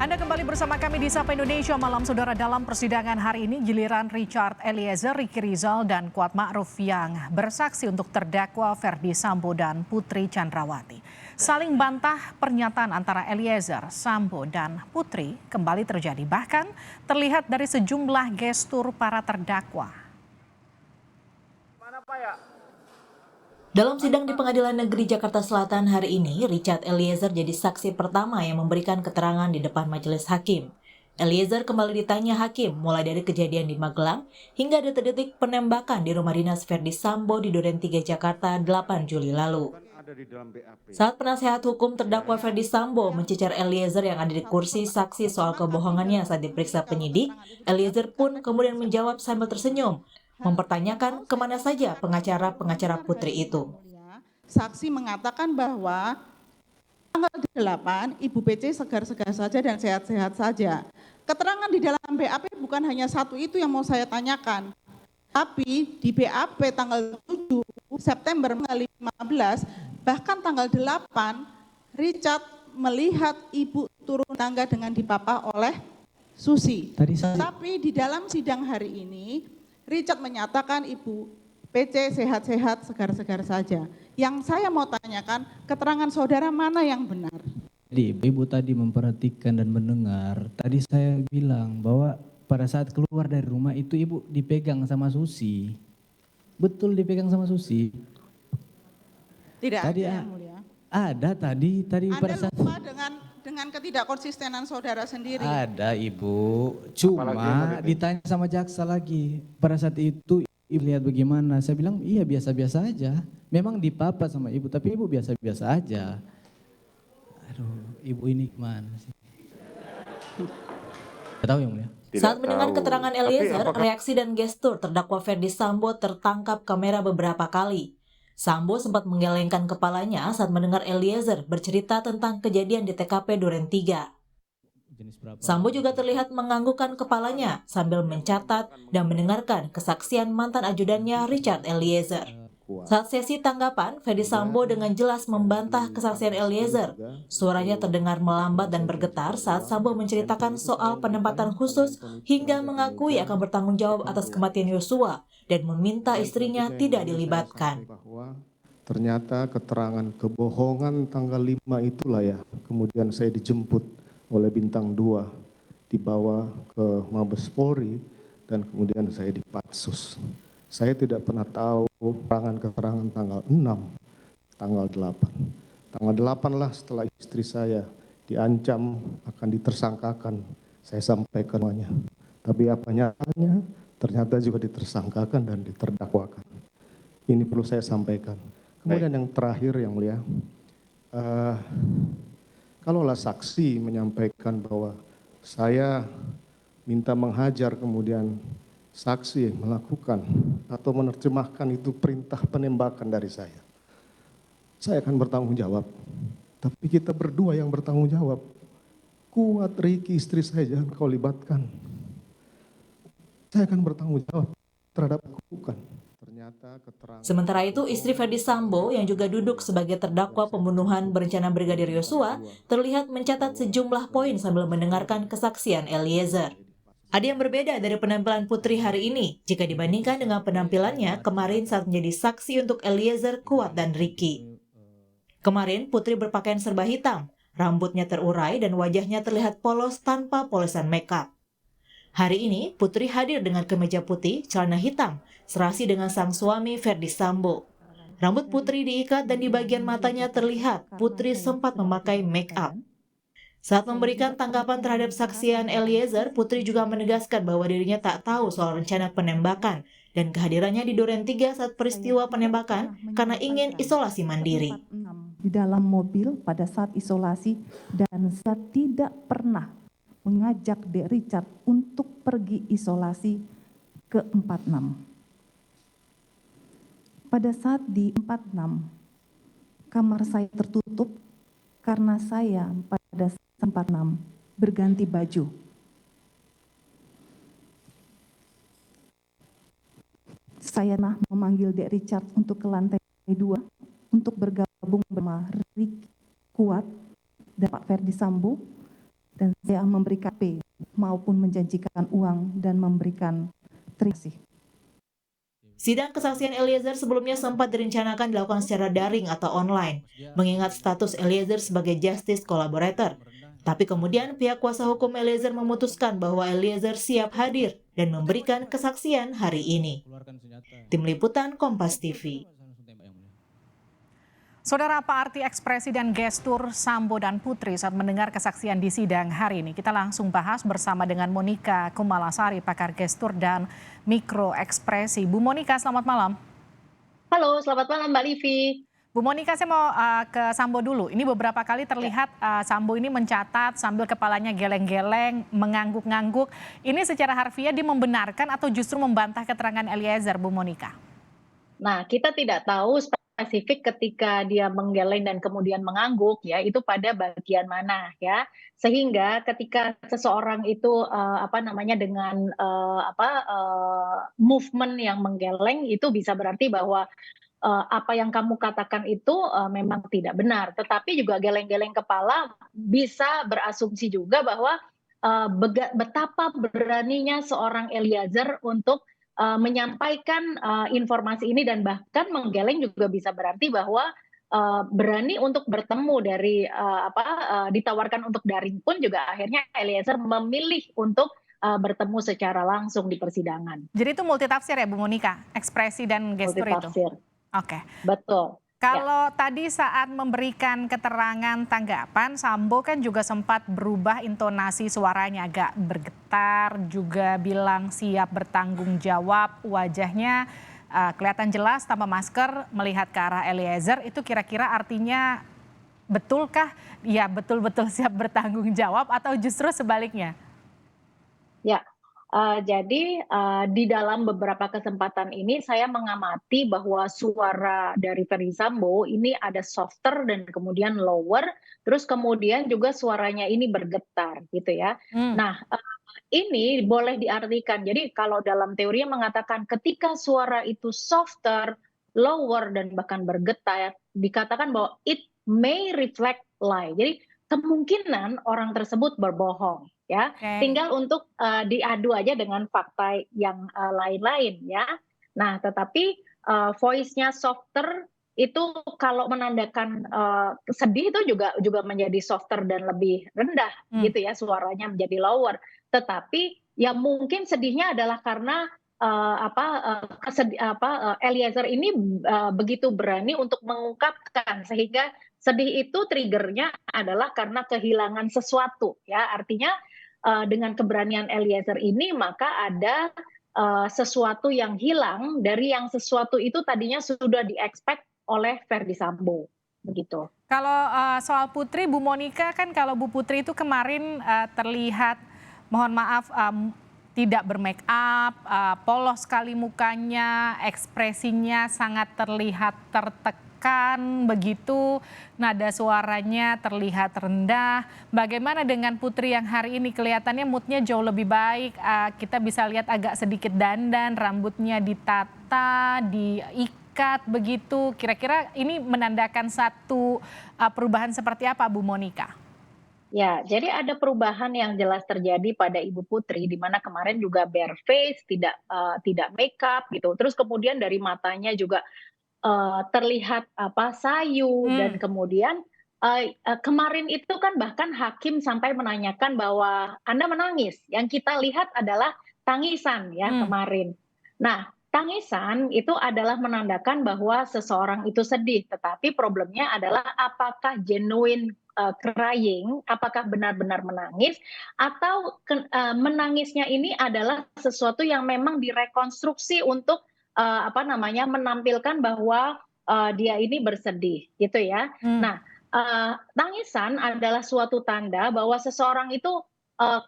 Anda kembali bersama kami di Sapa Indonesia Malam. Saudara, dalam persidangan hari ini giliran Richard Eliezer, Ricky Rizal, dan Kuat Ma'ruf yang bersaksi untuk terdakwa Ferdy Sambo dan Putri Chandrawati. Saling bantah pernyataan antara Eliezer, Sambo, dan Putri kembali terjadi. Bahkan terlihat dari sejumlah gestur para terdakwa. Dalam sidang di Pengadilan Negeri Jakarta Selatan hari ini, Richard Eliezer jadi saksi pertama yang memberikan keterangan di depan majelis hakim. Eliezer kembali ditanya hakim mulai dari kejadian di Magelang hingga detik-detik penembakan di rumah dinas Ferdy Sambo di Duren 3 Jakarta 8 Juli lalu. Saat penasehat hukum terdakwa Ferdy Sambo mencecar Eliezer yang ada di kursi saksi soal kebohongannya saat diperiksa penyidik, Eliezer pun kemudian menjawab sambil tersenyum, mempertanyakan kemana saja pengacara-pengacara Putri itu. Saksi mengatakan bahwa tanggal 8 Ibu PC segar-segar saja dan sehat-sehat saja. Keterangan di dalam BAP bukan hanya satu itu yang mau saya tanyakan. Tapi di BAP tanggal 7 September 2015, bahkan tanggal 8, Richard melihat Ibu turun tangga dengan dipapa oleh Susi. Tapi di dalam sidang hari ini, Richard menyatakan Ibu PC sehat-sehat, segar-segar saja. Yang saya mau tanyakan, keterangan saudara mana yang benar? Jadi Ibu tadi memperhatikan dan mendengar, tadi saya bilang bahwa pada saat keluar dari rumah itu Ibu dipegang sama Susi. Betul dipegang sama Susi. Tidak Tadi ada yang mulia. ada tadi pada Anda saat lupa dengan ketidakkonsistenan saudara sendiri. ada Ibu, cuma ditanya sama jaksa lagi. Pada saat itu Ibu lihat bagaimana? Saya bilang iya biasa-biasa aja. Memang dipapa sama Ibu, tapi Ibu biasa-biasa aja. Aduh, Ibu ini gimana sih? Tidak tahu yang mulia. Saat mendengar keterangan Eliezer, reaksi dan gestur terdakwa Ferdy Sambo tertangkap kamera beberapa kali. Sambo sempat menggelengkan kepalanya saat mendengar Eliezer bercerita tentang kejadian di TKP Duren 3. Sambo juga terlihat menganggukkan kepalanya sambil mencatat dan mendengarkan kesaksian mantan ajudannya Richard Eliezer. Saat sesi tanggapan, Ferdy Sambo dengan jelas membantah kesaksian Eliezer. Suaranya terdengar melambat dan bergetar saat Sambo menceritakan soal penempatan khusus hingga mengakui akan bertanggung jawab atas kematian Yosua dan meminta istrinya tidak dilibatkan. Ternyata keterangan kebohongan tanggal 5 itulah ya, kemudian saya dijemput oleh Bintang 2, dibawa ke Mabes Polri, dan kemudian saya dipatsus. Saya tidak pernah tahu keterangan tanggal 6, tanggal 8. Tanggal 8 lah setelah istri saya diancam akan ditersangkakan, saya sampaikan semuanya. Tapi apa nyatanya, ternyata juga ditersangkakan dan diterdakwakan. Ini perlu saya sampaikan. Kemudian yang terakhir yang mulia, kalaulah saksi menyampaikan bahwa saya minta menghajar kemudian saksi melakukan atau menerjemahkan itu perintah penembakan dari saya akan bertanggung jawab. Tapi kita berdua yang bertanggung jawab. Kuat, Ricky, istri saya jangan kau libatkan. Saya akan bertanggung jawab terhadap lakukan. Sementara itu, istri Ferdy Sambo yang juga duduk sebagai terdakwa pembunuhan berencana Brigadir Yosua terlihat mencatat sejumlah poin sambil mendengarkan kesaksian Eliezer. Ada yang berbeda dari penampilan Putri hari ini jika dibandingkan dengan penampilannya kemarin saat menjadi saksi untuk Eliezer, Kuat, dan Ricky. Kemarin Putri berpakaian serba hitam, rambutnya terurai dan wajahnya terlihat polos tanpa polesan makeup. Hari ini Putri hadir dengan kemeja putih, celana hitam, serasi dengan sang suami Ferdy Sambo. Rambut Putri diikat dan di bagian matanya terlihat Putri sempat memakai make-up. Saat memberikan tanggapan terhadap saksian Eliezer, Putri juga menegaskan bahwa dirinya tak tahu soal rencana penembakan dan kehadirannya di Duren 3 saat peristiwa penembakan karena ingin isolasi mandiri. Di dalam mobil pada saat isolasi dan saya tidak pernah mengajak Dek Richard untuk pergi isolasi ke 46. Pada saat di 46, kamar saya tertutup karena saya pada 46 berganti baju. Saya memanggil Dek Richard untuk ke lantai 2 untuk bergabung bersama Ricky, Kuat, dan Pak Ferdy Sambo dan saya memberikan P maupun menjanjikan uang dan memberikan terima kasih. Sidang kesaksian Eliezer sebelumnya sempat direncanakan dilakukan secara daring atau online, mengingat status Eliezer sebagai justice collaborator. Tapi kemudian pihak kuasa hukum Eliezer memutuskan bahwa Eliezer siap hadir dan memberikan kesaksian hari ini. Tim Liputan Kompas TV. Saudara, apa arti ekspresi dan gestur Sambo dan Putri saat mendengar kesaksian di sidang hari ini? Kita langsung bahas bersama dengan Monika Kumalasari, pakar gestur dan mikroekspresi. Bu Monika, selamat malam. Halo, selamat malam Mbak Livi. Bu Monika, saya mau ke Sambo dulu. Ini beberapa kali terlihat Sambo ini mencatat sambil kepalanya geleng-geleng, mengangguk-ngangguk. Ini secara harfiah dia membenarkan atau justru membantah keterangan Eliezer, Bu Monika? Nah, kita tidak tahu spesifik ketika dia menggeleng dan kemudian mengangguk ya, itu pada bagian mana ya. Sehingga ketika seseorang itu dengan movement yang menggeleng itu bisa berarti bahwa apa yang kamu katakan itu memang tidak benar. Tetapi juga geleng-geleng kepala bisa berasumsi juga bahwa betapa beraninya seorang Eliezer untuk menyampaikan informasi ini, dan bahkan menggeleng juga bisa berarti bahwa berani untuk bertemu dari ditawarkan untuk daring pun juga akhirnya Eliezer memilih untuk bertemu secara langsung di persidangan. Jadi itu multitafsir ya Bu Monika, ekspresi dan gestur itu? Oke. Betul. Kalau tadi saat memberikan keterangan tanggapan, Sambo kan juga sempat berubah intonasi suaranya, agak bergetar, juga bilang siap bertanggung jawab, wajahnya kelihatan jelas tanpa masker melihat ke arah Eliezer. Itu kira-kira artinya betulkah ya betul-betul siap bertanggung jawab atau justru sebaliknya? Ya. Jadi di dalam beberapa kesempatan ini saya mengamati bahwa suara dari Ferdy Sambo ini ada softer dan kemudian lower, terus kemudian juga suaranya ini bergetar gitu ya. Nah, ini boleh diartikan, jadi kalau dalam teorinya mengatakan ketika suara itu softer, lower dan bahkan bergetar, dikatakan bahwa it may reflect lie. Jadi kemungkinan orang tersebut berbohong. Ya, tinggal untuk diadu aja dengan fakta yang lain-lain ya. Nah, tetapi voice-nya softer itu kalau menandakan sedih itu juga menjadi softer dan lebih rendah gitu ya, suaranya menjadi lower. Tetapi ya mungkin sedihnya adalah karena Eliezer ini begitu berani untuk mengungkapkan, sehingga sedih itu triggernya adalah karena kehilangan sesuatu ya. Artinya dengan keberanian Eliezer ini maka ada sesuatu yang hilang dari yang sesuatu itu tadinya sudah di-expect oleh Ferdy Sambo begitu. Kalau soal Putri, Bu Monika, kan kalau Bu Putri itu kemarin terlihat, mohon maaf, tidak bermake up, polos sekali mukanya, ekspresinya sangat terlihat tertekan begitu, nada suaranya terlihat rendah. Bagaimana dengan Putri yang hari ini kelihatannya moodnya jauh lebih baik, kita bisa lihat agak sedikit dandan, rambutnya ditata, diikat begitu. Kira-kira ini menandakan satu perubahan seperti apa, Bu Monika? Ya, jadi ada perubahan yang jelas terjadi pada Ibu Putri, di mana kemarin juga bare face, tidak makeup gitu. Terus kemudian dari matanya juga terlihat sayu, dan kemudian kemarin itu kan bahkan hakim sampai menanyakan bahwa Anda menangis. Yang kita lihat adalah tangisan ya kemarin. Nah, tangisan itu adalah menandakan bahwa seseorang itu sedih, tetapi problemnya adalah apakah genuine crying, apakah benar-benar menangis, atau menangisnya ini adalah sesuatu yang memang direkonstruksi untuk menampilkan bahwa dia ini bersedih gitu ya. Nah, tangisan adalah suatu tanda bahwa seseorang itu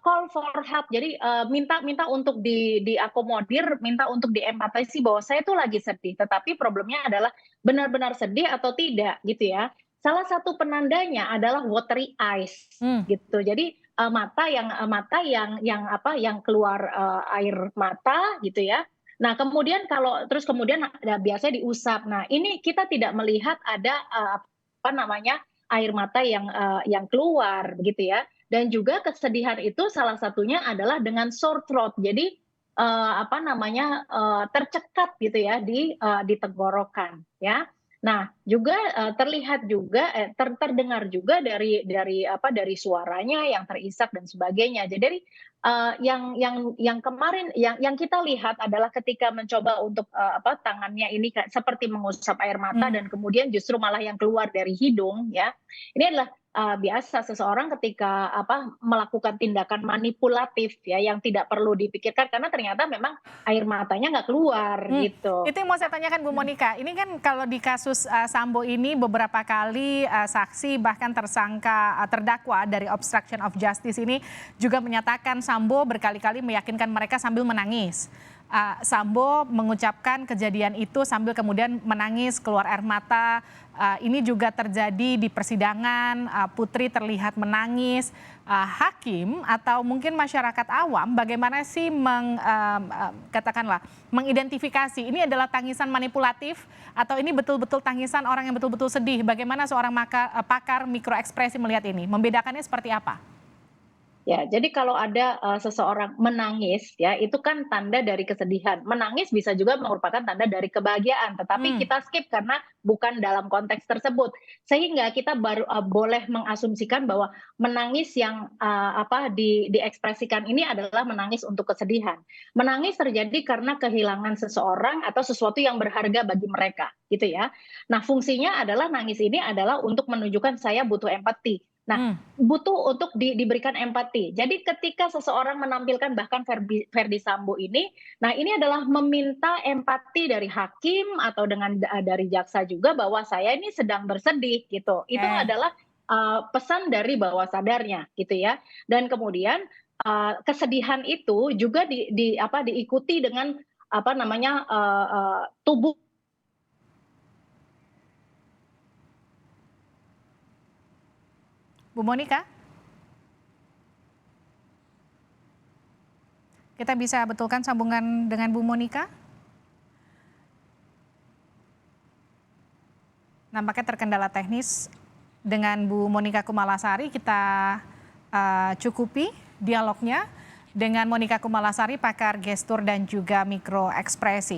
call for help. Jadi minta untuk diakomodir, minta untuk diempatisi bahwa saya tuh lagi sedih, tetapi problemnya adalah benar-benar sedih atau tidak gitu ya. Salah satu penandanya adalah watery eyes gitu. Jadi mata yang keluar air mata gitu ya. Nah, kemudian kemudian biasanya diusap. Nah, ini kita tidak melihat ada air mata yang keluar begitu ya. Dan juga kesedihan itu salah satunya adalah dengan sore throat. Jadi tercekat gitu ya di tenggorokan ya. Nah, juga terlihat juga terdengar juga dari suaranya yang terisak dan sebagainya. Jadi yang kemarin yang kita lihat adalah ketika mencoba untuk tangannya ini seperti mengusap air mata dan kemudian justru malah yang keluar dari hidung ya. Ini adalah biasa seseorang ketika melakukan tindakan manipulatif ya yang tidak perlu dipikirkan karena ternyata memang air matanya nggak keluar gitu. Itu yang mau saya tanyakan Bu Monika. Ini kan kalau di kasus Sambo ini beberapa kali saksi bahkan tersangka terdakwa dari obstruction of justice ini juga menyatakan Sambo berkali-kali meyakinkan mereka sambil menangis. Sambo mengucapkan kejadian itu sambil kemudian menangis, keluar air mata. Ini juga terjadi di persidangan, Putri terlihat menangis. Hakim atau mungkin masyarakat awam bagaimana sih katakanlah mengidentifikasi ini adalah tangisan manipulatif atau ini betul-betul tangisan orang yang betul-betul sedih? Bagaimana seorang pakar mikroekspresi melihat ini? Membedakannya seperti apa? Ya, jadi kalau ada seseorang menangis ya itu kan tanda dari kesedihan. Menangis bisa juga merupakan tanda dari kebahagiaan, tetapi kita skip karena bukan dalam konteks tersebut. Sehingga kita baru boleh mengasumsikan bahwa menangis yang diekspresikan ini adalah menangis untuk kesedihan. Menangis terjadi karena kehilangan seseorang atau sesuatu yang berharga bagi mereka, gitu ya. Nah, fungsinya adalah nangis ini adalah untuk menunjukkan saya butuh empati. Nah, butuh untuk diberikan empati. Jadi ketika seseorang menampilkan bahkan Verdi Sambo ini, nah ini adalah meminta empati dari hakim atau dari jaksa juga bahwa saya ini sedang bersedih gitu. Itu adalah pesan dari bawah sadarnya gitu ya. Dan kemudian kesedihan itu juga diikuti dengan tubuh. Bu Monika? Kita bisa betulkan sambungan dengan Bu Monika? Nampaknya terkendala teknis dengan Bu Monika Kumalasari. Kita cukupi dialognya dengan Monika Kumalasari, pakar gestur dan juga mikroekspresi.